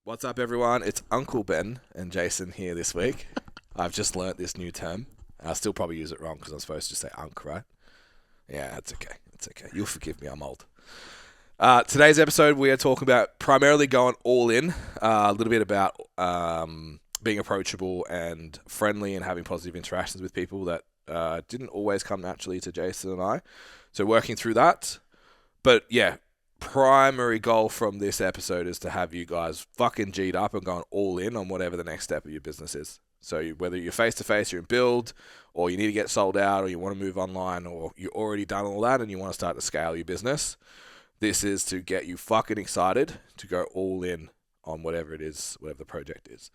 What's up, everyone? It's Uncle Ben and Jason here this week. I've just learnt this new term. I'll still probably use it wrong because I'm supposed to say Unc, right? Yeah, that's okay. It's okay. You'll forgive me. I'm old. Today's episode, we are talking about primarily going all in. A little bit about being approachable and friendly and having positive interactions with people that didn't always come naturally to Jason and I. So working through that. But yeah, primary goal from this episode is to have you guys fucking G'd up and going all in on whatever the next step of your business is. So whether you're face-to-face, you're in build, or you need to get sold out, or you want to move online, or you're already done all that and you want to start to scale your business, this is to get you fucking excited to go all in on whatever it is, whatever the project is.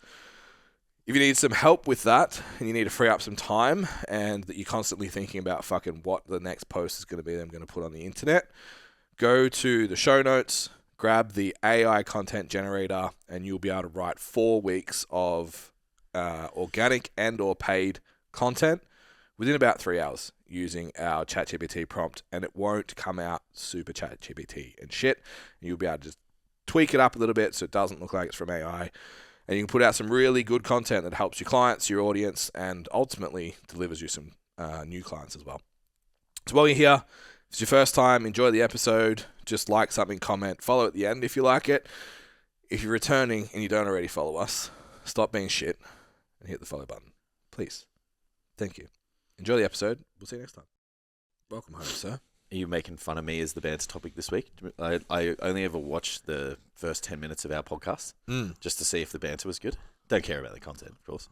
If you need some help with that and you need to free up some time and that you're constantly thinking about fucking what the next post is going to be that I'm going to put on the internet, go to the show notes, grab the AI content generator, and you'll be able to write 4 weeks of organic and or paid content within about 3 hours using our ChatGPT prompt, and it won't come out super ChatGPT and shit. You'll be able to just tweak it up a little bit so it doesn't look like it's from AI, and you can put out some really good content that helps your clients, your audience, and ultimately delivers you some new clients as well. So while you're here, if it's your first time, enjoy the episode. Just like something, comment, follow at the end if you like it. If you're returning and you don't already follow us, stop being shit and hit the follow button. Please. Thank you. Enjoy the episode. We'll see you next time. Welcome home, sir. Are you making fun of me as the banter topic this week? I only ever watched the first 10 minutes of our podcast just to see if the banter was good. Don't care about the content, of course.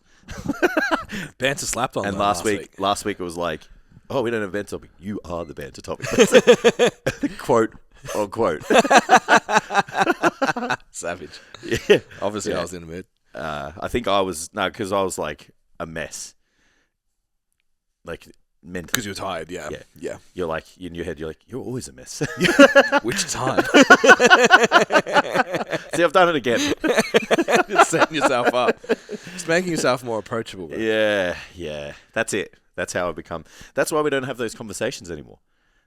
Banter slapped on and last week it was like, oh, we don't have a banter topic. You are the banter topic. Quote, unquote. Savage. Yeah. Obviously, I was in the mood. I think I was, because I was like a mess. Like, mentally. Because you're tired, yeah. You're like, in your head, you're like, you're always a mess. Which time? See, I've done it again. Just setting yourself up. Just making yourself more approachable. Bro. Yeah. That's it. That's how I become. That's why we don't have those conversations anymore.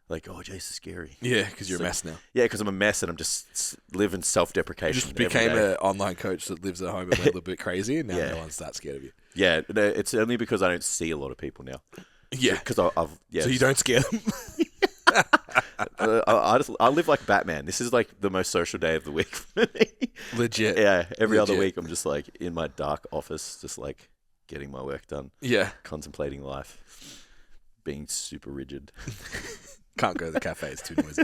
Like, oh, Jason's scary. Yeah, because you're a mess now. Yeah, because I'm a mess and I'm just living self-deprecation. You just became an online coach that lives at home and went a little bit crazy, and now no one's that scared of you. Yeah, no, it's only because I don't see a lot of people now. Yeah. Because I've So you don't scare them? I live like Batman. This is like the most social day of the week for me. Legit. Yeah, every other week I'm just like in my dark office, just like getting my work done. Yeah. Contemplating life. Being super rigid. Can't go to the cafe. It's too noisy.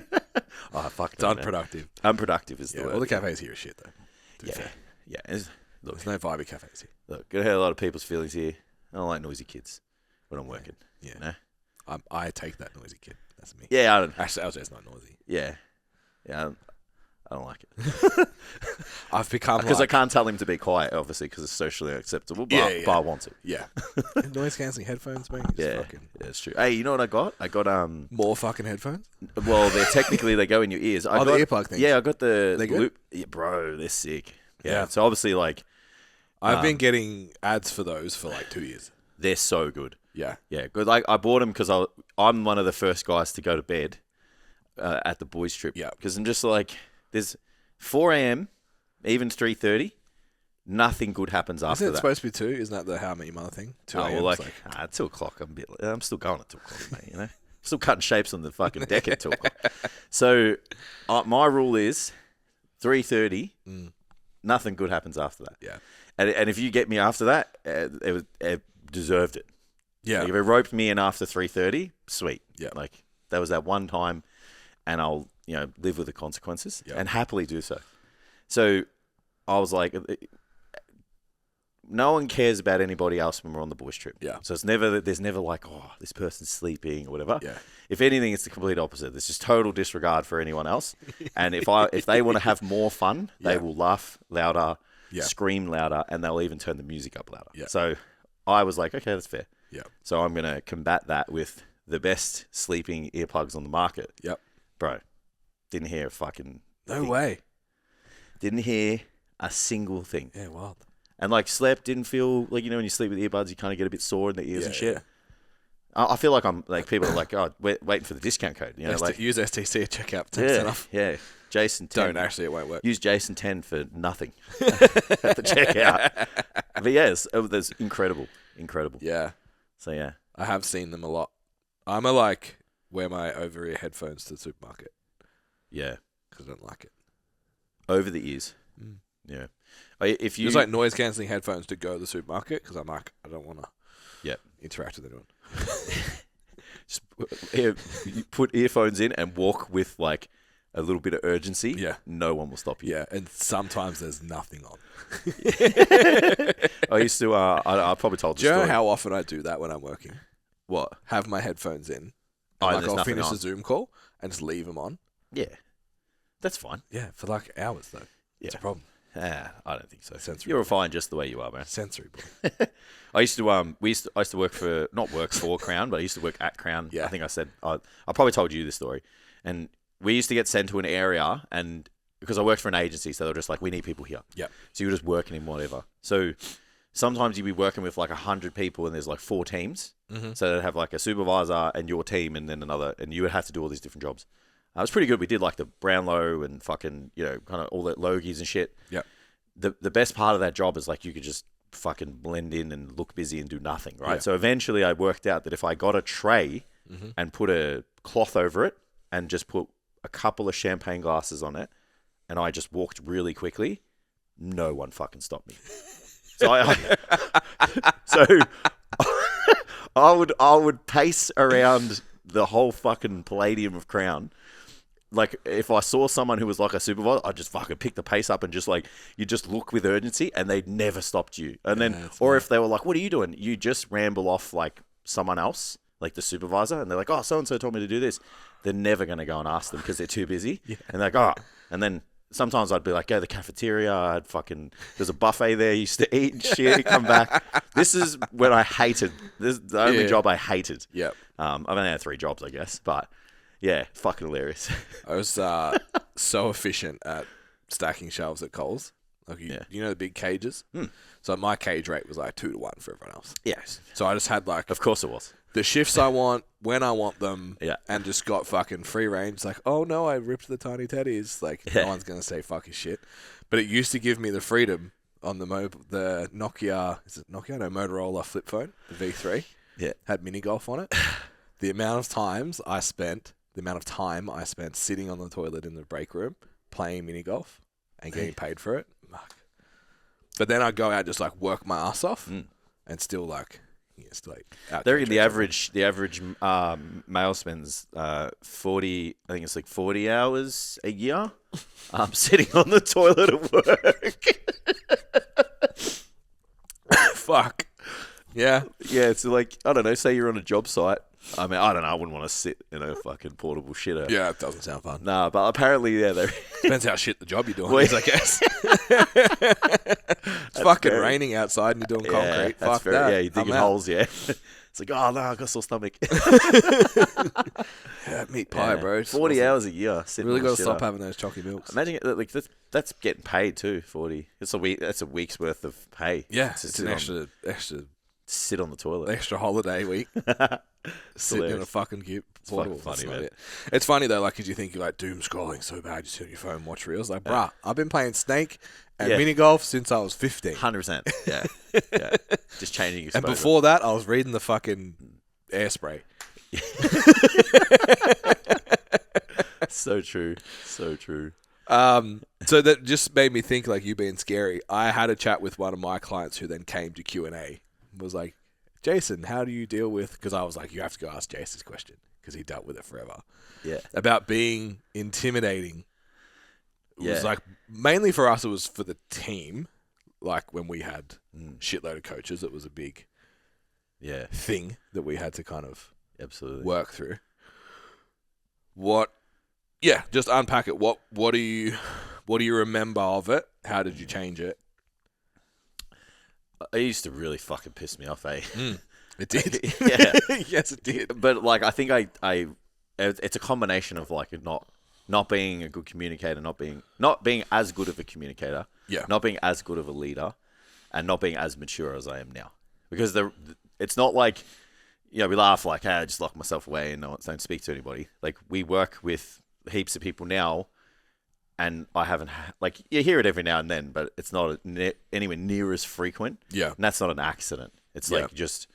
Oh, fuck. It's unproductive. Unproductive is the word. All the cafes here are shit, though. To be fair. Yeah. Look, there's no vibey cafes here. Look, gonna hurt a lot of people's feelings here. I don't like noisy kids when I'm working. Yeah. No? I take that noisy kid. That's me. Yeah, I don't. Actually, LJ's not noisy. Yeah. I don't like it. I've become because I can't tell him to be quiet, obviously, because it's socially acceptable. But I want to. Yeah. Noise cancelling headphones, mate. Yeah, it's true. Hey, you know what I got? I got more fucking headphones. Well, they go in your ears. The earplug things. Yeah, I got the they loop. Yeah, bro, they're sick. Yeah. So obviously, like, I've been getting ads for those for like 2 years. They're so good. Yeah. Yeah, good. Like, I bought them because I'm one of the first guys to go to bed at the boys' trip. Yeah. Because I'm just like, there's 4 a.m., even 3:30, nothing good happens after that. Isn't it supposed to be 2? Isn't that the How I Met Your Mother thing? 2 a.m. Well, like 2 o'clock. I'm still going at 2 o'clock, mate, you know? Still cutting shapes on the fucking deck at 2 o'clock. So, my rule is 3:30, nothing good happens after that. Yeah. And if you get me after that, it deserved it. Yeah. Like if it roped me in after 3:30, sweet. Yeah. Like, that was that one time, and I'll, live with the consequences and happily do so. So I was like, no one cares about anybody else when we're on the bush trip. Yeah. So there's never like, oh, this person's sleeping or whatever. Yeah. If anything, it's the complete opposite. There's just total disregard for anyone else. And if they want to have more fun, they will laugh louder, scream louder, and they'll even turn the music up louder. Yeah. So I was like, okay, that's fair. Yeah. So I'm going to combat that with the best sleeping earplugs on the market. Yep. Bro, didn't hear a fucking No thing. way. Didn't hear a single thing. Yeah, wild. And like slept, didn't feel like, when you sleep with earbuds, you kind of get a bit sore in the ears and shit. Yeah. I feel like I'm like, people are like, oh, waiting for the discount code. Like, use STC at checkout, 10% off. Yeah. Jason 10. Don't actually, it won't work. Use Jason 10 for nothing at the checkout. But yes, that's incredible. Yeah. So yeah. I have seen them a lot. I'm wear my over-ear headphones to the supermarket. Yeah. Because I don't like it. Over the ears. Mm. Yeah. If you It's like noise-cancelling headphones to go to the supermarket because I'm like, I don't want to interact with anyone. Just you put earphones in and walk with like a little bit of urgency. Yeah. No one will stop you. Yeah, and sometimes there's nothing on. I used to, I probably told the Do you know story. how often I do that when I'm working? What? Have my headphones in. Oh, And, and there's I'll nothing finish on. the Zoom call and just leave them on. Yeah. That's fine. Yeah, for like hours though. Yeah. It's a problem. I don't think so. Sensory. You're fine just the way you are, man. Sensory boy. I used to I used to work for not work for Crown, but I used to work at Crown. Yeah. I think I said I probably told you this story. And we used to get sent to an area, and because I worked for an agency, so they were just like, we need people here. Yeah. So you were just working in whatever. So sometimes you'd be working with like 100 people, and there's like 4 teams. Mm-hmm. So they'd have like a supervisor and your team, and then another, and you would have to do all these different jobs. It was pretty good. We did like the Brownlow and fucking, kind of all the Logies and shit. Yeah. The best part of that job is like you could just fucking blend in and look busy and do nothing, right? Yeah. So eventually I worked out that if I got a tray and put a cloth over it and just put a couple of champagne glasses on it and I just walked really quickly, no one fucking stopped me. So I would pace around the whole fucking Palladium of Crown. Like, if I saw someone who was like a supervisor, I'd just fucking pick the pace up and just like, you just look with urgency and they'd never stopped you. And then, or if they were like, what are you doing? You just ramble off like someone else, like the supervisor, and they're like, oh, so-and-so told me to do this. They're never going to go and ask them because they're too busy. Yeah. And they're like, oh, and then sometimes I'd be like, go to the cafeteria. There's a buffet there. Used to eat and shit, come back. This is when I hated, this is the only job I hated. Yep. I've only had 3 jobs, I guess, but yeah, fucking hilarious. I was so efficient at stacking shelves at Coles. Like you know the big cages? So my cage rate was like 2 to 1 for everyone else. Yes. So I just had like Of course it was. the shifts I want, when I want them, Yeah. and just got fucking free range. Like, oh no, I ripped the tiny teddies. Like, no one's going to say fuck his shit. But it used to give me the freedom on the Nokia, is it Nokia? No, Motorola flip phone, the V3. Yeah. Had mini golf on it. The amount of time I spent sitting on the toilet in the break room playing mini golf and getting paid for it. Fuck. But then I'd go out and just like work my ass off and still like, out They're the average male spends 40, I think it's like 40 hours a year sitting on the toilet at work. Fuck. Yeah. Yeah, it's like, I don't know, say you're on a job site. I mean, I don't know, I wouldn't want to sit in a fucking portable shitter. Yeah, it doesn't sound fun. Nah, but apparently, yeah, they're... Depends how shit the job you're doing is, I guess. It's fucking raining outside and you're doing concrete. Fuck that. Yeah, you're digging holes, yeah. It's like, oh, no, I've got a sore stomach. Yeah, meat pie, bro. 40 hours a year. Really got to stop having those chalky milks. Imagine, like, that's getting paid too, 40. It's a week. That's a week's worth of pay. Yeah, it's an extra sit on the toilet. Extra holiday week. Sitting in a fucking cube. It's fucking funny, man. It's funny though, like, because you think you're like doom scrolling so bad, you sit on your phone and watch reels. Like, bruh, I've been playing Snake and mini golf since I was 15. 100%. Yeah. Yeah. Just changing your And before that, I was reading the fucking air spray. So true. So true. So that just made me think, like, you being scary. I had a chat with one of my clients who then came to Q&A. Was like, Jason, how do you deal with... Because I was like, you have to go ask Jason this question because he dealt with it forever. Yeah. About being intimidating. It was Yeah. like, mainly for us, it was for the team. Like, when we had shitload of coaches, it was a big thing that we had to kind of absolutely work through. Just unpack it. What do you remember of it? How did you change it? It used to really fucking piss me off, eh? It did. Yeah. Yes, it did. But like, I think it's a combination of like not being a good communicator, not being as good of a communicator, not being as good of a leader, and not being as mature as I am now. Because it's not like, we laugh like, hey, I just lock myself away and don't speak to anybody. Like, we work with heaps of people now and I haven't like you hear it every now and then, but it's not anywhere near as frequent. Yeah. And that's not an accident. It's like just,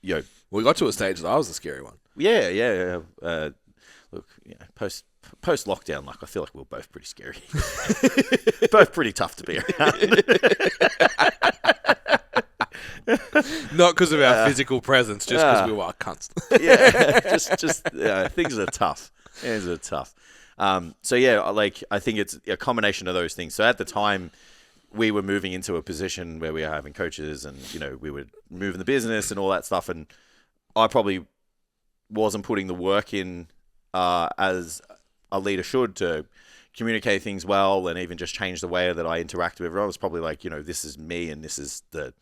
you know. We got to a stage that I was the scary one. Yeah. Look, post lockdown, like I feel like we were both pretty scary, both pretty tough to be around. Not because of our physical presence, just because we were cunts. Things are tough. Things are tough. So yeah, like I think it's a combination of those things. So at the time, we were moving into a position where we were having coaches, and we were moving the business and all that stuff, and I probably wasn't putting the work in as a leader should to communicate things well, and even just change the way that I interact with everyone. It's probably like, this is me, and this is the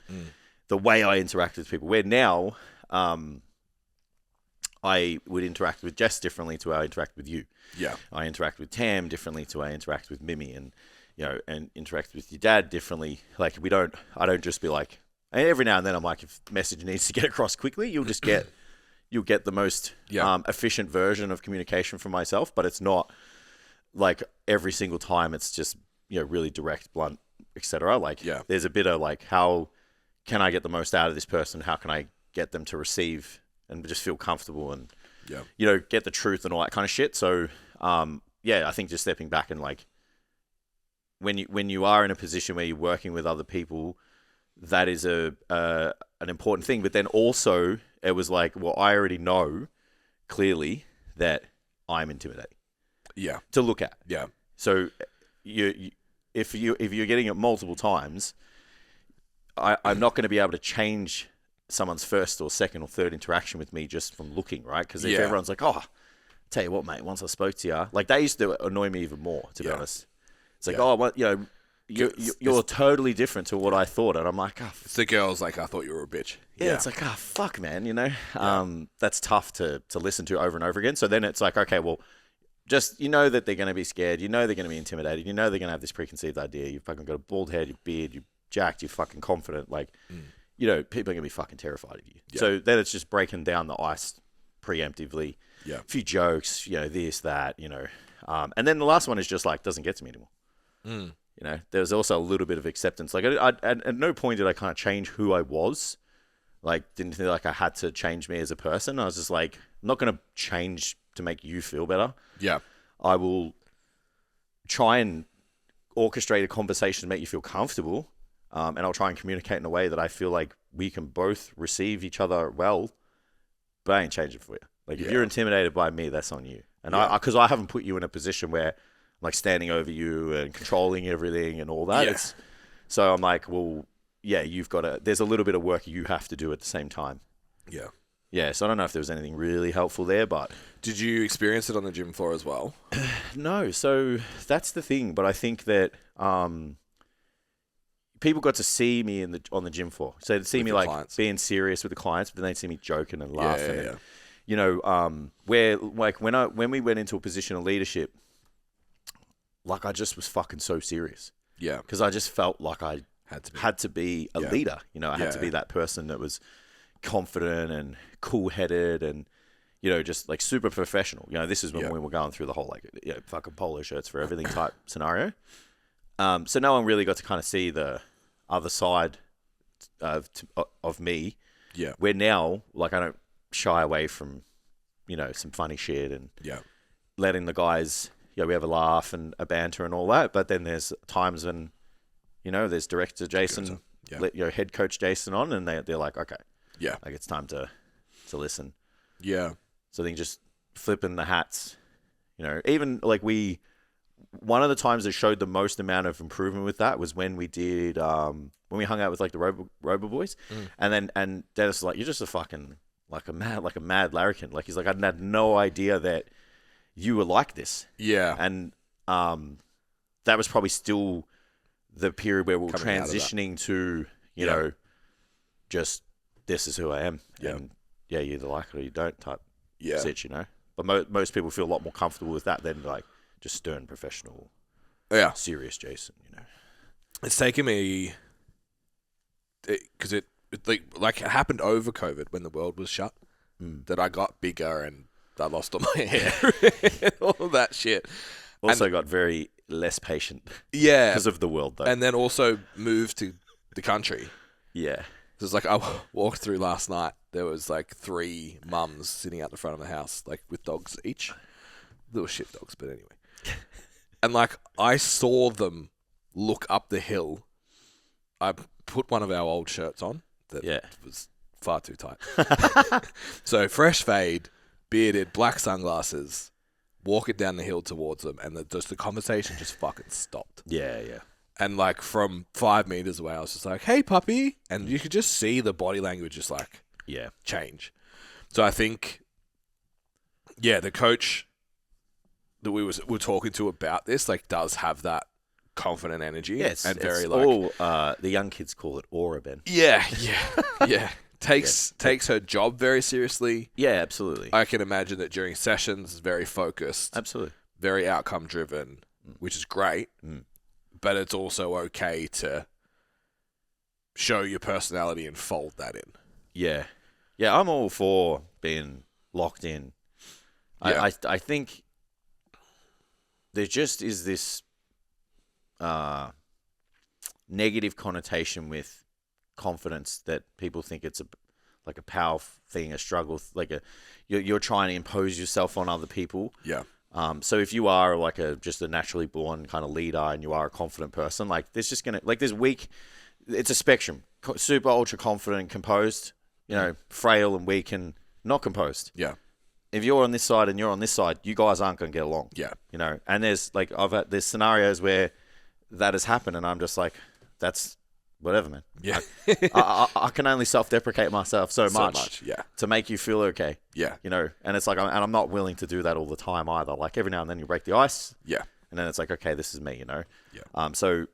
way I interact with people. Where now, I would interact with Jess differently to how I interact with you. Yeah. I interact with Tam differently to how I interact with Mimi, and and interact with your dad differently. Like I don't just be like, and every now and then I'm like, if message needs to get across quickly, you'll get the most efficient version of communication from myself, but it's not like every single time. It's just, really direct, blunt, etc. Like there's a bit of like, how can I get the most out of this person? How can I get them to receive and just feel comfortable and, get the truth and all that kind of shit. So, I think just stepping back and like, when you are in a position where you're working with other people, that is an important thing. But then also it was like, well, I already know clearly that I'm intimidating. Yeah. To look at. Yeah. So if you're getting it multiple times, I'm not going to be able to change someone's first or second or third interaction with me just from looking, right? Because if everyone's like, oh, tell you what, mate, once I spoke to you, like, they used to annoy me even more, to be honest. It's like, oh, well, you're totally different to what I thought. And I'm like, oh. It's the girls like, I thought you were a bitch. Yeah, it's like, oh, fuck, man, that's tough to listen to over and over again. So then it's like, okay, well, just, that they're going to be scared. They're going to be intimidated. They're going to have this preconceived idea. You've fucking got a bald head, your beard, you're jacked, you're fucking confident. Like, people are going to be fucking terrified of you. Yeah. So then it's just breaking down the ice preemptively. Yeah. A few jokes, this, that, and then the last one is just like, doesn't get to me anymore. There was also a little bit of acceptance. Like, at no point did I kind of change who I was. Like, didn't feel like I had to change me as a person. I was just like, I'm not going to change to make you feel better. Yeah. I will try and orchestrate a conversation to make you feel comfortable. And I'll try and communicate in a way that I feel like we can both receive each other well, but I ain't changing for you. Like, if you're intimidated by me, that's on you. And because I haven't put you in a position where I'm like standing over you and controlling everything and all that. Yeah. So I'm like, well, there's a little bit of work you have to do at the same time. Yeah. Yeah. So I don't know if there was anything really helpful there, but. Did you experience it on the gym floor as well? No. So that's the thing. But I think that, people got to see me on the gym floor. So they'd see me like clients. Being serious with the clients, but then they'd see me joking and laughing. And, where like when we went into a position of leadership, like, I just was fucking so serious. Yeah. Because I just felt like I had to be a leader. I had to be that person that was confident and cool-headed and, just like super professional. This is when we were going through the whole like, fucking polo shirts for everything type scenario. So no one really got to kind of see the other side of me. Yeah. Where now, like, I don't shy away from, some funny shit and letting the guys, we have a laugh and a banter and all that. But then there's times when, there's director Jason, let head coach Jason on, and they're like, okay, like, it's time to listen. Yeah. So I think just flipping the hats, even like one of the times that showed the most amount of improvement with that was when we did, when we hung out with like the Robo Boys, and Dennis was like, you're just a fucking like a mad larrikin. Like, he's like, I had no idea that you were like this. Yeah. And that was probably still the period where we were transitioning to, just, this is who I am. Yeah. And you either like it or you don't type sit, But most people feel a lot more comfortable with that than like just stern professional, serious Jason, It's taken me, because it like it happened over COVID when the world was shut, that I got bigger and I lost all my hair, all of that shit. Also got very less patient Yeah. because of the world, though. And then also moved to the country. Yeah. So it's like I walked through last night. There was like 3 mums sitting out the front of the house, like with dogs each. Little shit dogs, but anyway. And like I saw them look up the hill. I put one of our old shirts on that was far too tight. So fresh fade, bearded, black sunglasses, walking down the hill towards them, and the conversation just fucking stopped. Yeah, yeah. And like from 5 meters away, I was just like, "Hey, puppy," and you could just see the body language just like change. So I think, the coach that we were talking to about this like does have that confident energy. Yes, and very it's like all the young kids call it aura, Ben. Yeah. Takes her job very seriously. Yeah, absolutely. I can imagine that during sessions, very focused, Absolutely. very outcome driven, which is great. But it's also okay to show your personality and fold that in. Yeah. Yeah, I'm all for being locked in. Yeah. I think there just is this negative connotation with confidence that people think it's like a power thing, a struggle, like you're trying to impose yourself on other people. Yeah. So if you are like just a naturally born kind of leader and you are a confident person, like there's just there's weak. It's a spectrum. Super ultra confident and composed, frail and weak and not composed. Yeah. If you're on this side and you're on this side, you guys aren't going to get along. Yeah. And there's there's scenarios where that has happened and I'm just like, that's whatever, man. Yeah. I can only self-deprecate myself so much to make you feel okay. Yeah. And it's like, I'm not willing to do that all the time either. Like every now and then you break the ice. Yeah. And then it's like, okay, this is me, Yeah. So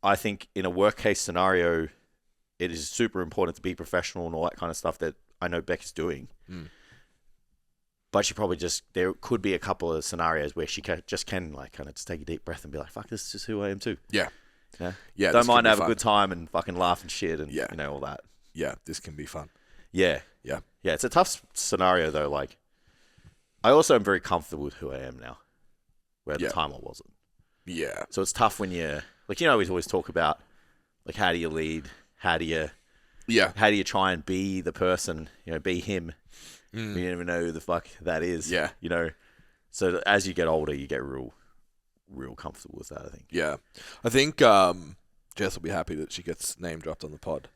I think in a work case scenario, it is super important to be professional and all that kind of stuff that I know Beck is doing. But she probably there could be a couple of scenarios where she can like kind of just take a deep breath and be like, fuck, this is just who I am too. Yeah. Yeah. Yeah. Don't mind have a good time and fucking laugh and shit and all that. Yeah. This can be fun. Yeah. Yeah. Yeah. It's a tough scenario though. Like, I also am very comfortable with who I am now, where at the time I wasn't. Yeah. So it's tough when you're like, we always talk about like, how do you lead? How do you try and be the person, be him? You don't even know who the fuck that is. Yeah. So as you get older, you get real comfortable with that, I think. Yeah. I think Jess will be happy that she gets name dropped on the pod.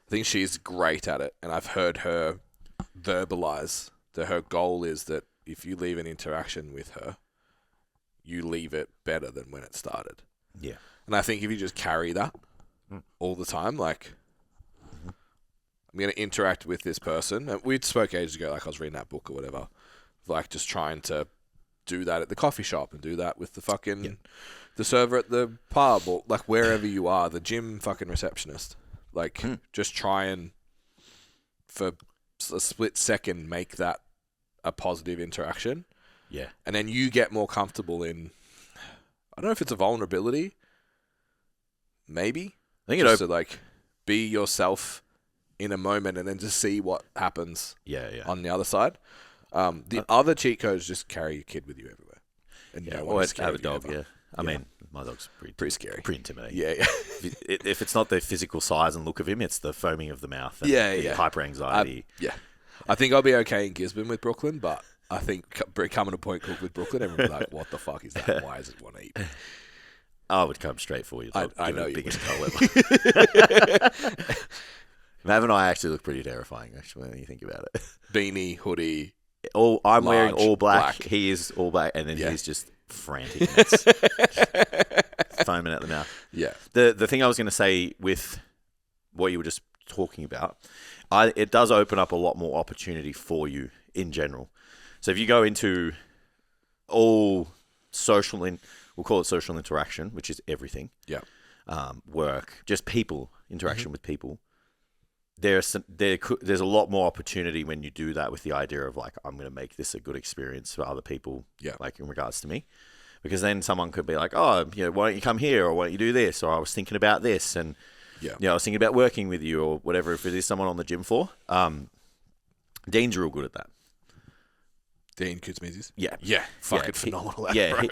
I think she's great at it, and I've heard her verbalize that her goal is that if you leave an interaction with her, you leave it better than when it started. Yeah. And I think if you just carry that all the time, like, I'm going to interact with this person. And we spoke ages ago, like I was reading that book or whatever, like just trying to do that at the coffee shop and do that with the fucking, the server at the pub or like wherever you are, the gym fucking receptionist. Like just try and for a split second make that a positive interaction. Yeah. And then you get more comfortable in, I don't know if it's a vulnerability, maybe. I think just to like be yourself in a moment and then just see what happens on the other side. The other cheat code is just carry your kid with you everywhere. And or have a dog, I mean, my dog's pretty scary. Pretty intimidating. Yeah. If it's not the physical size and look of him, it's the foaming of the mouth and hyper anxiety. I think I'll be okay in Gisborne with Brooklyn, but I think coming to Point Cook with Brooklyn, everyone's like, what the fuck is that? Why does it want to eat? I would come straight for you. I know you biggest toe ever. Mav and I actually look pretty terrifying, actually, when you think about it. Beanie, hoodie. I'm wearing all black. He is all black, and then he's just frantic. Foaming at the mouth. Yeah. The thing I was going to say with what you were just talking about, it does open up a lot more opportunity for you in general. So if you go into all we'll call it social interaction, which is everything. Yeah. Work, just people, interaction with people. There's a lot more opportunity when you do that with the idea of like, I'm going to make this a good experience for other people. Yeah. Like in regards to me, because then someone could be like, oh, why don't you come here? Or why don't you do this? Or I was thinking about this. And, I was thinking about working with you or whatever, if it is someone on the gym floor. Dean's real good at that. Dean Kuzmizis? Yeah. Yeah. Fucking phenomenal at bro.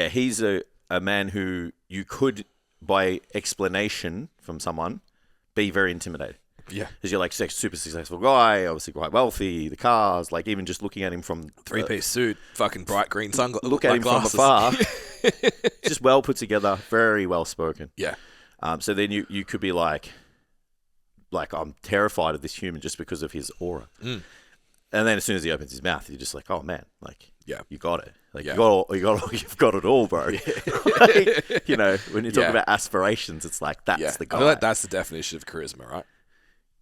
He's a man who you could, by explanation from someone, be very intimidated. Yeah. Because you're like super successful guy, obviously quite wealthy, the cars, like even just looking at him from... Three-piece suit, fucking bright green sunglasses. Look at him glasses. from afar. Just well put together, very well spoken. Yeah. So then you could be like, I'm terrified of this human just because of his aura. Mm. And then as soon as he opens his mouth, you're just like, oh man, like, yeah, you got it. Like, yeah. you've got it all, bro. Yeah. Like, you know, when you talk about aspirations, it's like, that's the guy. I feel like that's the definition of charisma, right?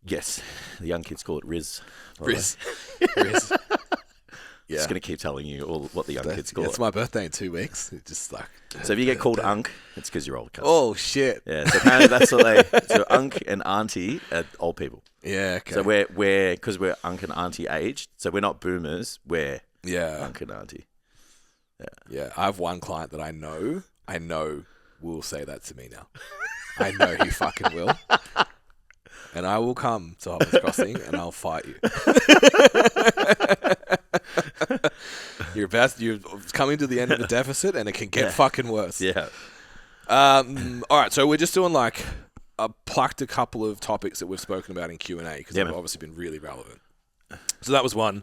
Yes. The young kids call it Riz. Riz. Yeah. Just going to keep telling you all what the young kids call it. It's my birthday in 2 weeks. It's just like... So if you get called Unk, it's because you're old. Cuz. Oh, shit. Yeah, so apparently that's what they... So Unk and Auntie are old people. Yeah, okay. So because we're Unk and Auntie aged, so we're not boomers, we're Unk and Auntie. Yeah, I have one client that I know will say that to me now. I know he fucking will. And I will come to Hoppers Crossing and I'll fight you. You're coming to the end of the deficit and it can get fucking worse. Yeah. All right, so we're just doing like plucked a couple of topics that we've spoken about in Q&A because they've obviously been really relevant. So that was one.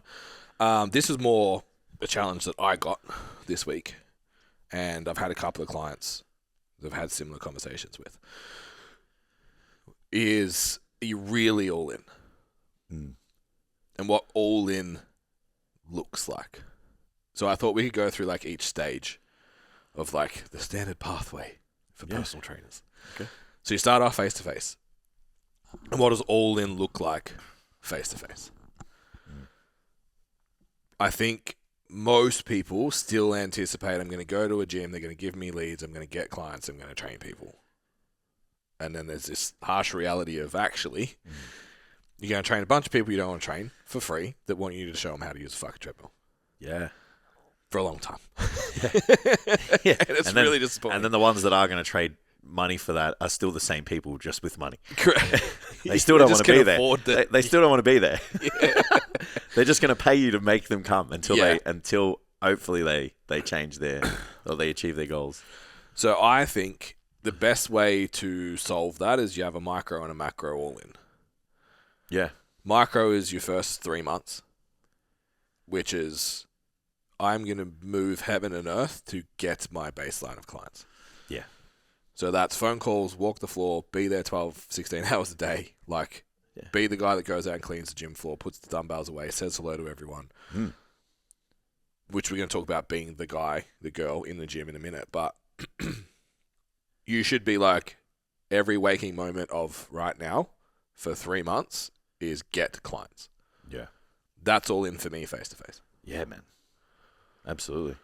This is more a challenge that I got this week, and I've had a couple of clients that I've had similar conversations with. Are you really all in? Mm. And what all in looks like. So I thought we could go through like each stage of like the standard pathway for personal trainers. Okay. So you start off face to face. And what does all in look like face to face? I think most people still anticipate I'm going to go to a gym, they're going to give me leads, I'm going to get clients, I'm going to train people. And then there's this harsh reality of actually, you're going to train a bunch of people you don't want to train for free that want you to show them how to use a fucking treadmill. Yeah. For a long time. Yeah. And it's really disappointing. And then the ones that are going to trade money for that are still the same people, just with money. Correct. They still don't want to be there. They still don't want to be there. Yeah. They're just going to pay you to make them come until hopefully they change or they achieve their goals. So I think the best way to solve that is you have a micro and a macro all in. Yeah. Micro is your first 3 months, which is I'm going to move heaven and earth to get my baseline of clients. Yeah. So that's phone calls, walk the floor, be there 12, 16 hours a day. Like, be the guy that goes out and cleans the gym floor, puts the dumbbells away, says hello to everyone. Mm. Which we're going to talk about being the guy, the girl in the gym in a minute. But you should be like, every waking moment of right now for 3 months is get clients. Yeah. That's all in for me face to face. Yeah, man. Absolutely.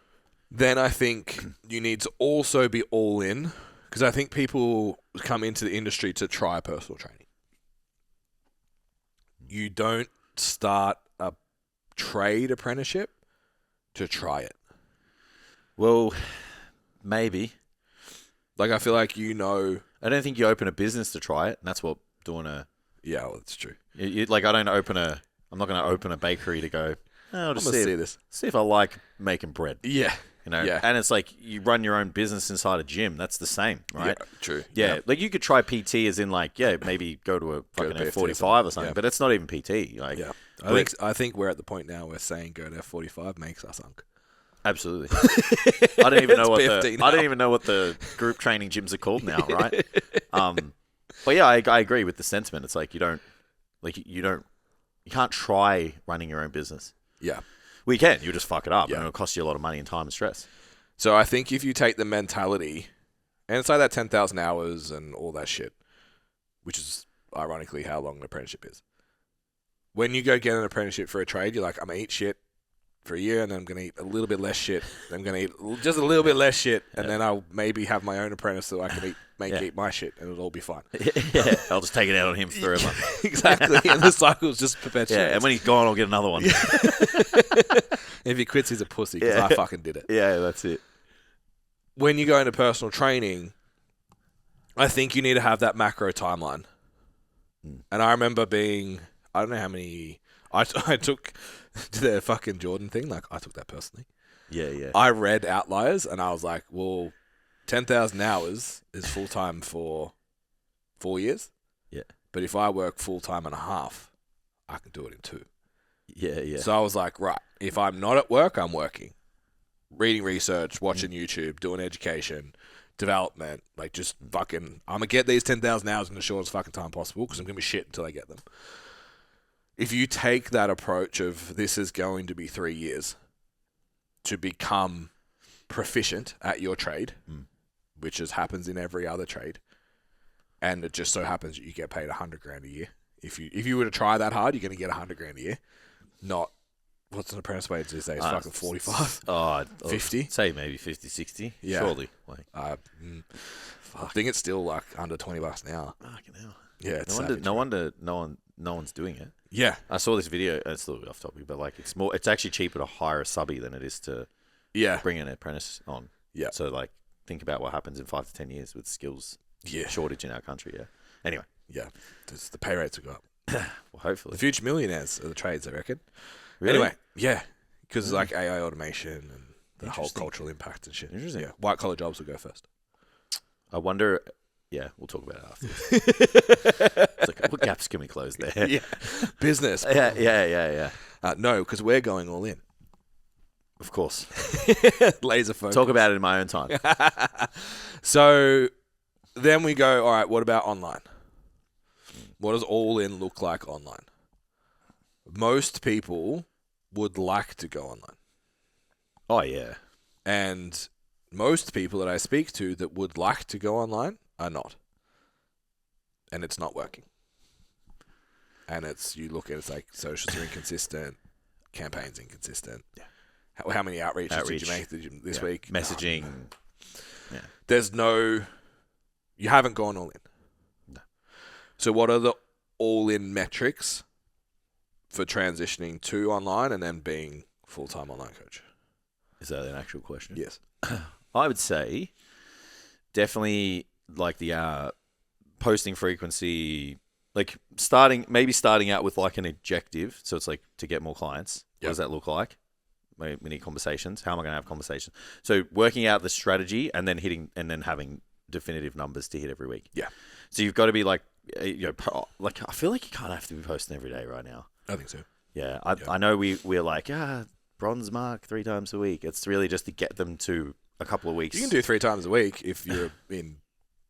Then I think you need to also be all in, because I think people come into the industry to try personal training. You don't start a trade apprenticeship to try it. Well, maybe. Like, I feel like I don't think you open a business to try it, and that's what doing Yeah, well, that's true. I'm not going to open a bakery to go, I'll just see if I like making bread. Yeah. You know? Yeah. And it's like you run your own business inside a gym. That's the same, right? Yeah, true. Yeah. Like you could try PT as in like, maybe go to a fucking F45 or something, but it's not even PT. Like, yeah. I think we're at the point now where saying go to F45 makes us unk. Absolutely. I don't even know what the group training gyms are called now, right? But yeah, I agree with the sentiment. It's like you can't try running your own business. Yeah. Well, you can. You'll just fuck it up, and it'll cost you a lot of money and time and stress. So I think if you take the mentality, and it's like that 10,000 hours and all that shit, which is ironically how long an apprenticeship is. When you go get an apprenticeship for a trade, you're like, I'm going to eat shit for a year, and then I'm going to eat a little bit less shit. Then I'm going to eat just a little bit less shit, and then I'll maybe have my own apprentice so I can eat my shit, and it'll all be fine. Yeah, I'll just take it out on him forever. Exactly, and the cycle's just perpetuates. Yeah, and when he's gone, I'll get another one. If he quits, he's a pussy, because I fucking did it. Yeah, that's it. When you go into personal training, I think you need to have that macro timeline. And I remember being, I don't know how many, I took the fucking Jordan thing, like I took that personally. Yeah. I read Outliers and I was like, well, 10,000 hours is full-time for 4 years. Yeah. But if I work full-time and a half, I can do it in 2. Yeah, yeah. So I was like, right, if I'm not at work, I'm working. Reading research, watching YouTube, doing education, development, like just fucking, I'm going to get these 10,000 hours in the shortest fucking time possible because I'm going to be shit until I get them. If you take that approach of this is going to be 3 years to become proficient at your trade, which just happens in every other trade, and it just so happens that you get paid $100,000 a year. If you were to try that hard, you're going to get $100,000 a year. Not, what's an apprentice wage these days? Fucking 45? Oh, 50? Say maybe 50, 60. Yeah. Surely. Like, I think it's still like under $20 an hour. fucking hell. Yeah, it's No wonder no one's doing it. Yeah. I saw this video. It's a little bit off topic, but like it's actually cheaper to hire a subby than it is to bring an apprentice on. Yeah. So like think about what happens in 5 to 10 years with skills shortage in our country. Yeah. Anyway. Yeah. The pay rates will go up. Well, hopefully. The future millionaires are the trades, I reckon. Really? Anyway, yeah. Because like AI automation and the whole cultural impact and shit. Interesting. Yeah. White collar jobs will go first. I wonder. Yeah, we'll talk about it after. It's like, what gaps can we close there? Yeah. Business. Yeah. No, because we're going all in. Of course. Laser focus. Talk about it in my own time. So then we go, all right, what about online? What does all in look like online? Most people would like to go online. Oh, yeah. And most people that I speak to that would like to go online are not. And it's not working. And you look at it's like socials are inconsistent, campaigns inconsistent. Yeah. How many outreaches did you make this week? Messaging. Yeah. There's you haven't gone all in. No. So what are the all-in metrics for transitioning to online and then being full-time online coach? Is that an actual question? Yes. I would say definitely like the posting frequency, like starting out with like an objective. So it's like to get more clients. Yep. What does that look like? We need conversations. How am I going to have conversations? So working out the strategy and then having definitive numbers to hit every week. Yeah. So you've got to be like, like I feel like you can't have to be posting every day right now. I think so. Yeah. I know we're like, bronze mark 3 times a week. It's really just to get them to a couple of weeks. You can do 3 times a week if you're in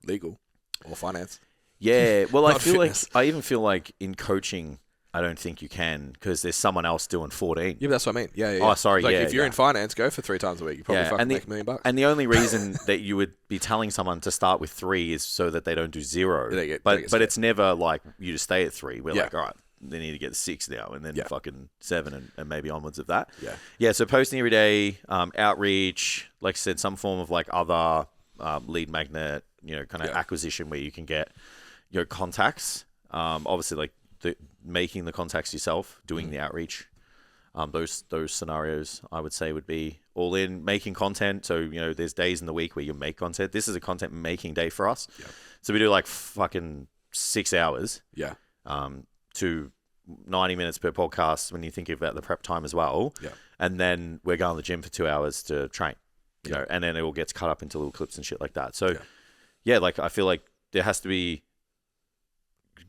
legal or finance. Yeah. Well, I even feel like in coaching, I don't think you can because there's someone else doing 14. Yeah, but that's what I mean. Yeah. Oh, sorry. Like if you're in finance, go for 3 times a week. You probably fucking make $1 million. And the only reason that you would be telling someone to start with 3 is so that they don't do 0. But it's never like you just stay at 3. We're like, all right, they need to get 6 now, and then fucking 7 and maybe onwards of that. Yeah. Yeah. So posting every day, outreach, like I said, some form of like other lead magnet, kind of acquisition where you can get your contacts. Obviously, like making the contacts yourself, doing the outreach. Those scenarios I would say would be all in. Making content. So there's days in the week where you make content. This is a content making day for us. Yeah. So we do like fucking 6 hours. Yeah. To 90 minutes per podcast when you think about the prep time as well. Yeah. And then we're going to the gym for 2 hours to train. You know, and then it all gets cut up into little clips and shit like that. So like I feel like there has to be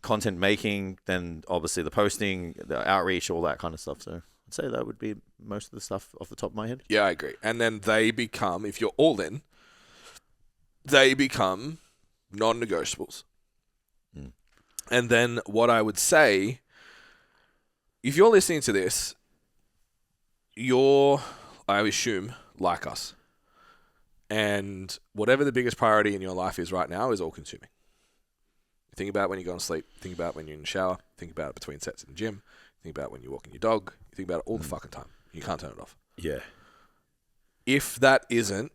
content making, then obviously the posting, the outreach, all that kind of stuff. So I'd say that would be most of the stuff off the top of my head. Yeah, I agree. And then they become, if you're all in, they become non-negotiables. And then what I would say, if you're listening to this, you're, I assume, like us. And whatever the biggest priority in your life is right now is all consuming. Think about when you go to sleep. Think about when you're in the shower. Think about it between sets in the gym. Think about when you're walking your dog. You think about it all the fucking time. You can't turn it off. Yeah. If that isn't,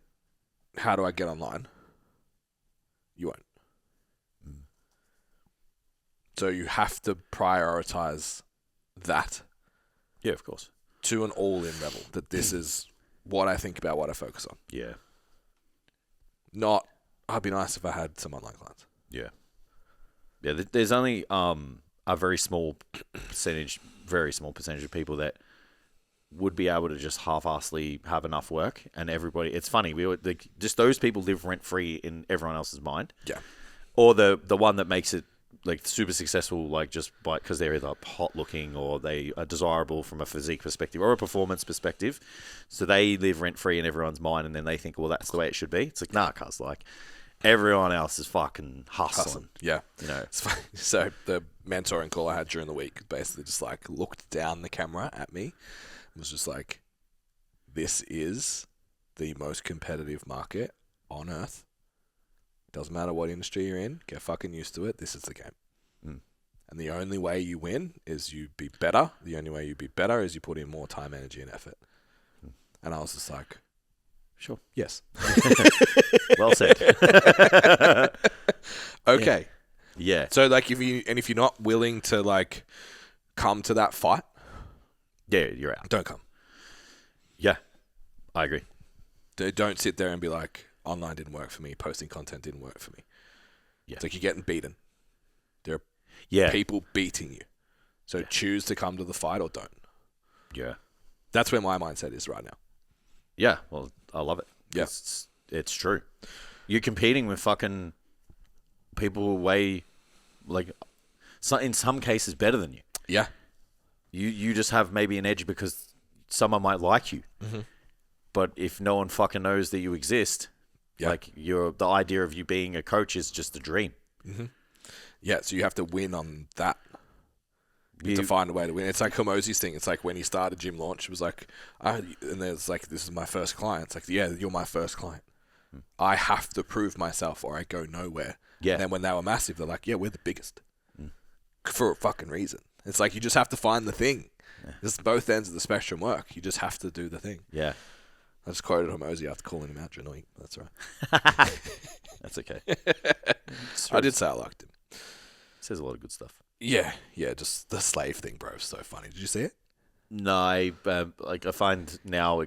how do I get online? You won't. So you have to prioritize that. Yeah, of course. To an all-in level. That this is what I think about, what I focus on. Yeah. Not, I'd be nice if I had some online clients. Yeah. Yeah, there's only a very small percentage of people that would be able to just half-assly have enough work, and everybody. It's funny. Just those people live rent-free in everyone else's mind. Yeah. Or the one that makes it like super successful, like just because they're either hot looking or they are desirable from a physique perspective or a performance perspective. So they live rent free in everyone's mind, and then they think, well, that's the way it should be. It's like, nah, cuz like everyone else is fucking hustling. Yeah. You know. It's funny. So the mentoring call I had during the week basically just like looked down the camera at me and was just like, this is the most competitive market on earth. Doesn't matter what industry you're in, get fucking used to it. This is the game. And the only way you win is you be better. The only way you be better is you put in more time, energy, and effort. And I was just like, sure. Yes. Well said. Okay. Yeah. So like if you're not willing to like come to that fight, yeah, you're out. don't come. Yeah. I agree. Don't sit there and be like, online didn't work for me, posting content didn't work for me. Yeah. It's like you're getting beaten. There are Yeah. people beating you. So choose to come to the fight or don't. Yeah. That's where my mindset is right now. Yeah. Well, I love it. Yeah. It's true. You're competing with fucking people way, like, in some cases better than you. Yeah. You just have maybe an edge because someone might like you. Mm-hmm. But if no one fucking knows that you exist, like the idea of you being a coach is just a dream. Mm-hmm. Yeah, so you have to win on that. You have to find a way to win. It's like Hormozi's thing. It's like when he started Gym Launch, it was like, and there's like, this is my first client. It's like, yeah, you're my first client. I have to prove myself or I go nowhere. Yeah. And then when they were massive, they're like, yeah, we're the biggest. For a fucking reason. It's like you just have to find the thing. This both ends of the spectrum work. You just have to do the thing. Yeah. I just quoted Hormozi after calling him out during the week. That's right. That's okay. I did say I liked him. Says a lot of good stuff. Yeah, just the slave thing, bro, is so funny. Did you see it? No, I find now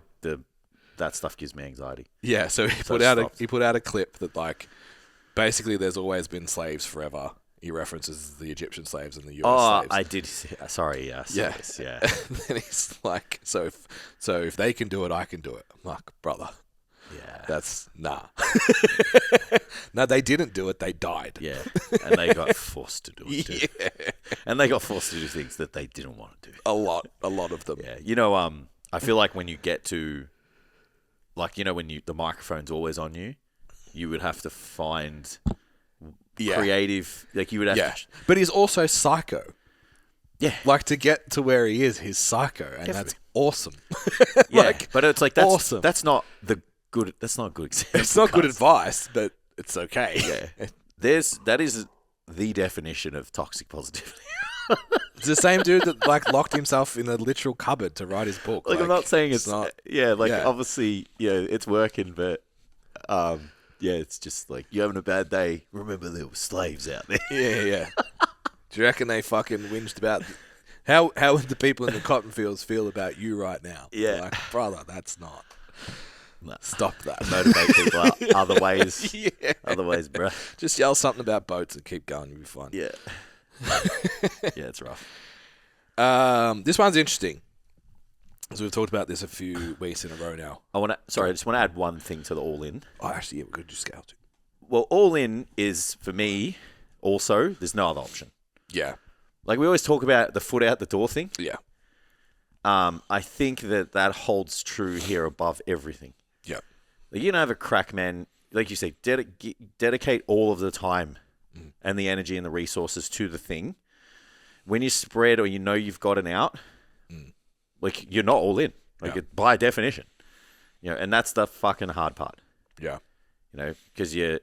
that stuff gives me anxiety. Yeah, so he put out a clip that like basically there's always been slaves forever. He references the Egyptian slaves and the US slaves. I did. Sorry, yes. Yeah. Yeah. And then he's like, so if they can do it, I can do it. I'm like, brother. Yeah. That's nah. No, they didn't do it. They died. Yeah. And they got forced to do it too. Yeah. And they got forced to do things that they didn't want to do. A lot of them. Yeah. You know, I feel like when you get to, like, you know, when the microphone's always on you, you would have to find creative, like you would have to. But he's also psycho. Yeah. Like to get to where he is, he's psycho, and Definitely. that's awesome. Yeah. But it's like, that's awesome. That's not good example. It's not good advice, but it's okay. Yeah. That is the definition of toxic positivity. It's the same dude that like locked himself in a literal cupboard to write his book. Like I'm not saying it's not. Yeah, like Yeah. obviously, it's working, but yeah, it's just like you're having a bad day. Remember there were slaves out there. Yeah. Do you reckon they fucking whinged about how would the people in the cotton fields feel about you right now? Yeah. Like, brother, that's not. No. Stop that. Motivate people out other ways. Yeah. Other ways, bro. Just yell something about boats and keep going. You'll be fine. Yeah. Yeah, it's rough. This one's interesting. So we've talked about this a few weeks in a row now. I just want to add one thing to the all in. Oh, actually, yeah, we could just scale too. Well, all in is for me. Also, there's no other option. Yeah. Like we always talk about the foot out the door thing. Yeah. I think that holds true here above everything. Yeah. Like you don't have a crack, man. Like you say, dedicate all of the time and the energy and the resources to the thing. When you spread or you know you've got an out, like you're not all in. Like by definition, and that's the fucking hard part. Yeah. Because you're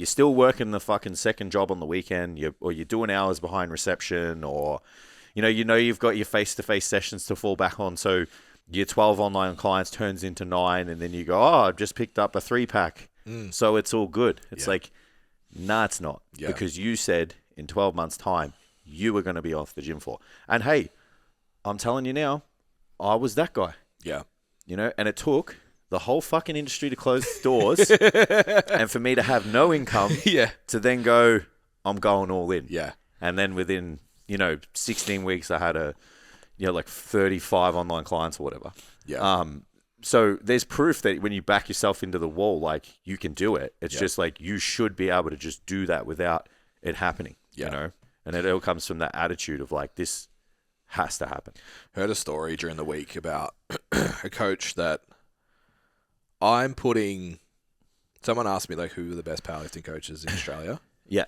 still working the fucking second job on the weekend, or you're doing hours behind reception, or you've got your face-to-face sessions to fall back on. So your 12 online clients turns into 9, and then you go, I've just picked up a 3-pack, so it's all good. It's like, nah, it's not. Yeah. Because you said in 12 months' time, you were going to be off the gym floor. And hey, I'm telling you now, I was that guy. Yeah. And it took the whole fucking industry to close its doors and for me to have no income to then go, I'm going all in. Yeah. And then within, 16 weeks, I had a like 35 online clients or whatever. Yeah. So there's proof that when you back yourself into the wall, like you can do it. It's just like you should be able to just do that without it happening, you know? And it all comes from that attitude of like, this has to happen. Heard a story during the week about a coach that I'm putting... Someone asked me like who are the best powerlifting coaches in Australia. Yeah.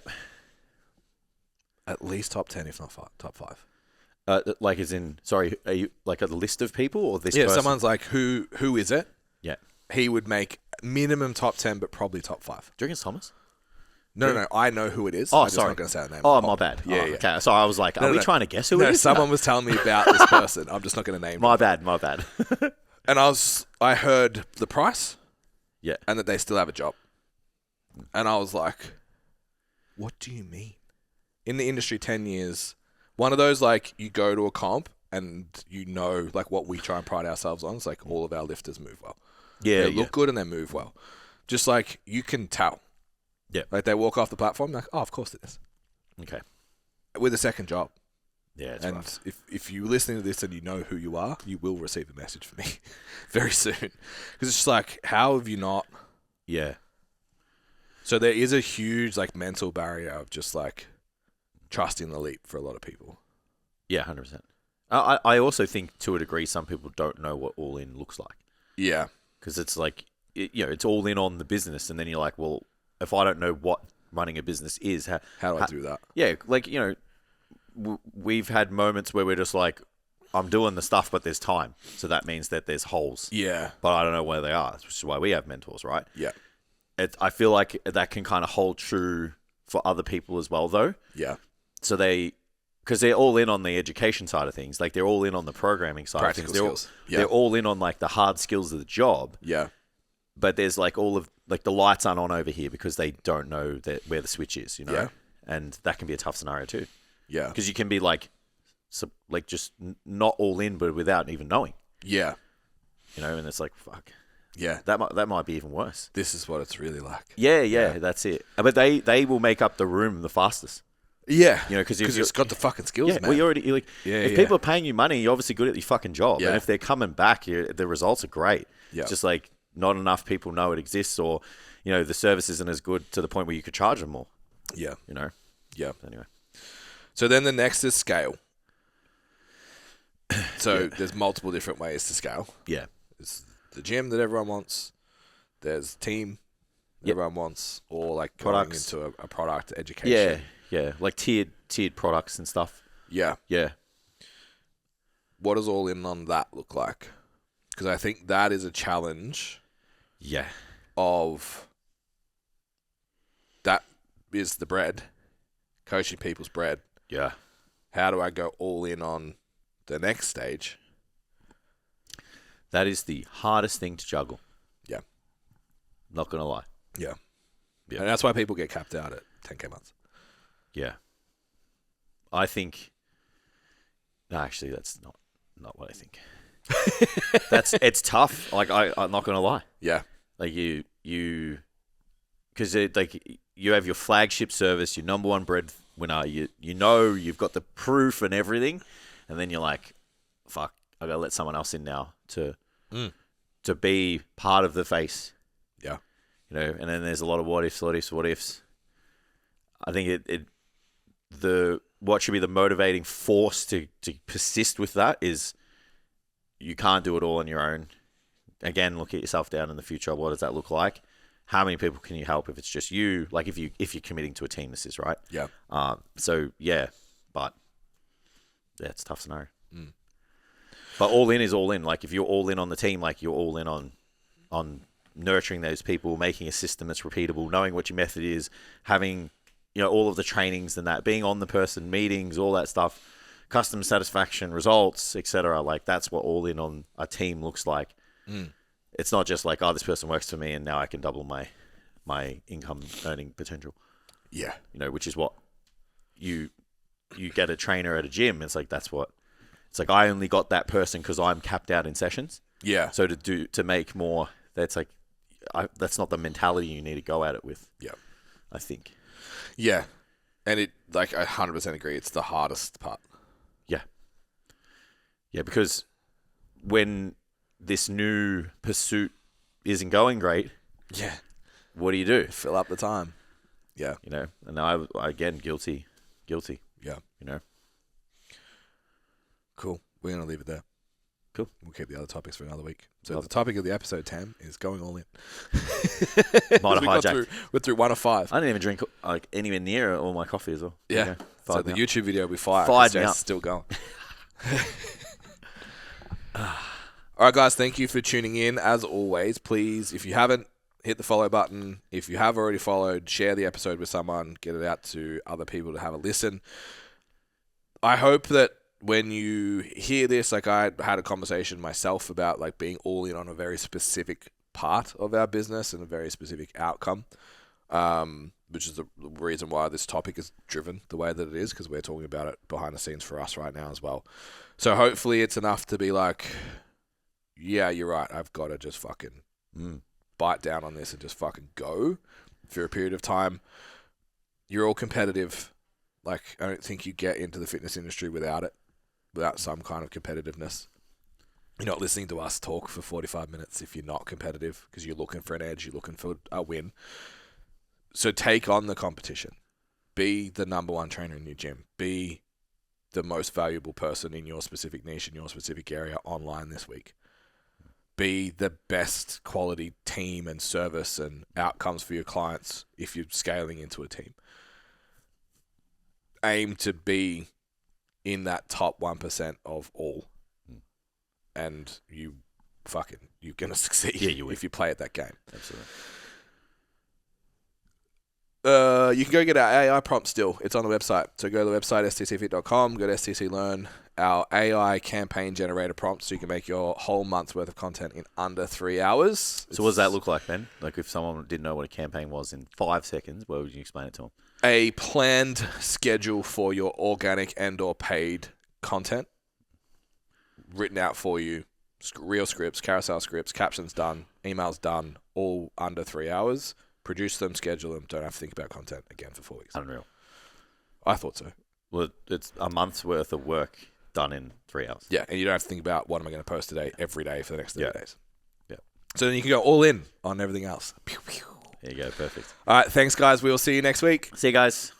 At least top 10, if not top 5. Like as in, sorry, are you like a list of people or this Yeah, person? someone's like, who is it? Yeah. He would make minimum top 10, but probably top 5. Do you reckon it's Thomas? No, I know who it is. Oh, I'm just sorry. not going to say the name. Oh, my bad. Yeah, oh, yeah. Okay, so I was like, are we trying to guess who it is? Someone was telling me about this person. I'm just not going to name My them. bad. And I heard the price. Yeah. And that they still have a job. And I was like, what do you mean? In the industry 10 years, one of those, like, you go to a comp and you know, like, what we try and pride ourselves on is, like, all of our lifters move well. Yeah, They look good and they move well. Just, like, you can tell. Yeah. Like, they walk off the platform, like, oh, of course it is. Okay. With a second job. Yeah, it's and rough. if you're listening to this and you know who you are, you will receive a message from me very soon. Because it's just like, how have you not... Yeah. So there is a huge, like, mental barrier of just, like, trusting the leap for a lot of people. Yeah, 100%. I also think, to a degree, some people don't know what all in looks like. Yeah. Because it's like, it's all in on the business, and then you're like, well, if I don't know what running a business is, how do I do that? Yeah, like, we've had moments where we're just like, I'm doing the stuff, but there's time. So that means that there's holes. Yeah. But I don't know where they are, which is why we have mentors, right? Yeah. I feel like that can kind of hold true for other people as well, though. Yeah. So because they're all in on the education side of things. Like, they're all in on the programming side Practical of things. skills. They're all in on, like, the hard skills of the job. Yeah. But there's, like, all of, like, the lights aren't on over here because they don't know where the switch is, you know? Yeah. And that can be a tough scenario, too. Yeah. Because you can be, like just not all in, but without even knowing. Yeah. You know, and it's like, fuck. Yeah. That might be even worse. This is what it's really like. Yeah, that's it. But they will make up the room the fastest. Yeah. You know, because it's got the fucking skills, yeah, man. well, you're like, if people are paying you money, you're obviously good at your fucking job. Yeah. And if they're coming back, the results are great. Yeah. It's just like not enough people know it exists, or, the service isn't as good to the point where you could charge them more. Yeah. You know? Yeah. Anyway. So then the next is scale. So there's multiple different ways to scale. Yeah. There's the gym that everyone wants. There's team that everyone wants, or like Products. going into a product education. Yeah. Like tiered products and stuff. Yeah. Yeah. What does all in on that look like? Because I think that is a challenge. Yeah. Of that is the bread, coaching people's bread. Yeah. How do I go all in on the next stage? That is the hardest thing to juggle. Yeah. Not going to lie. Yeah. Yeah. And that's why people get capped out at 10K months. Yeah. I think... No, actually, that's not what I think. It's tough. Like, I'm not going to lie. Yeah. Like, because you have your flagship service, your number one breadwinner, you've got the proof and everything, and then you're like, fuck, I got to let someone else in now to be part of the face. Yeah. And then there's a lot of what ifs. I think what should be the motivating force to persist with that is you can't do it all on your own. Again, look at yourself down in the future. What does that look like? How many people can you help if it's just you? Like if you're committing to a team, this is right. Yeah. So yeah, but yeah, it's a tough scenario. But all in is all in. Like if you're all in on the team, like you're all in on nurturing those people, making a system that's repeatable, knowing what your method is, having all of the trainings and that, being on the person, meetings, all that stuff, customer satisfaction, results, etc. Like that's what all in on a team looks like. It's not just like, this person works for me and now I can double my income earning potential. Yeah. Which is what you get a trainer at a gym. It's like, it's like, I only got that person because I'm capped out in sessions. Yeah. So to make more, that's like, that's not the mentality you need to go at it with. Yeah. I think. Yeah. And I 100% agree. It's the hardest part. Yeah. Yeah, because when this new pursuit isn't going great, Yeah. what do you do? Fill up the time. Yeah. You know, and I again, guilty. Yeah. You know. Cool. We're going to leave it there. Cool. We'll keep the other topics for another week. So the topic of the episode, Tam, is going all in. Might have hijacked. We're through 1 of 5. I didn't even drink like anywhere near all my coffee as well. Yeah. So the YouTube video will be fired. Fired me up. Still going. All right, guys. Thank you for tuning in. As always, please, if you haven't, hit the follow button. If you have already followed, share the episode with someone. Get it out to other people to have a listen. I hope that when you hear this, like I had a conversation myself about like being all in on a very specific part of our business and a very specific outcome, which is the reason why this topic is driven the way that it is, because we're talking about it behind the scenes for us right now as well. So hopefully it's enough to be like, yeah, you're right. I've got to just fucking bite down on this and just fucking go for a period of time. You're all competitive. Like, I don't think you get into the fitness industry without it, without some kind of competitiveness. You're not listening to us talk for 45 minutes if you're not competitive, because you're looking for an edge, you're looking for a win. So take on the competition. Be the number one trainer in your gym. Be the most valuable person in your specific niche, in your specific area online this week. Be the best quality team and service and outcomes for your clients if you're scaling into a team. Aim to be in that top 1% of all. And you're going to succeed if you play at that game. Absolutely. You can go get our AI prompt still. It's on the website. So go to the website, stcfit.com, go to STC Learn, our AI campaign generator prompt, so you can make your whole month's worth of content in under 3 hours. So what does that look like, Ben? Like if someone didn't know what a campaign was in 5 seconds, what would you explain it to them? A planned schedule for your organic and or paid content written out for you. Real scripts, carousel scripts, captions done, emails done, all under 3 hours. Produce them, schedule them. Don't have to think about content again for 4 weeks. Unreal. I thought so. Well, it's a month's worth of work done in 3 hours. Yeah, and you don't have to think about what am I going to post today every day for the next 30 days. Yeah. So then you can go all in on everything else. Pew, pew. There you go. Perfect. All right, thanks, guys. We will see you next week. See you guys.